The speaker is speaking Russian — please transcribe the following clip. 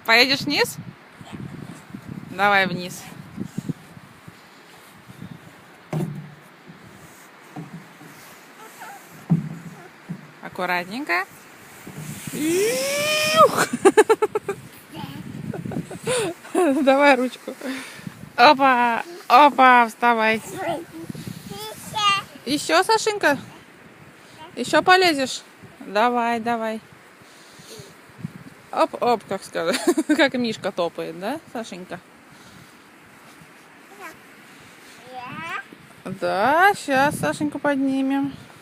Поедешь вниз? Давай вниз. Аккуратненько. Давай ручку. Опа, опа, вставай. Еще, Сашенька? Еще полезешь? Давай, давай. Оп, оп, как сказать. Как Мишка топает, да, Сашенька? Да, сейчас Сашеньку поднимем.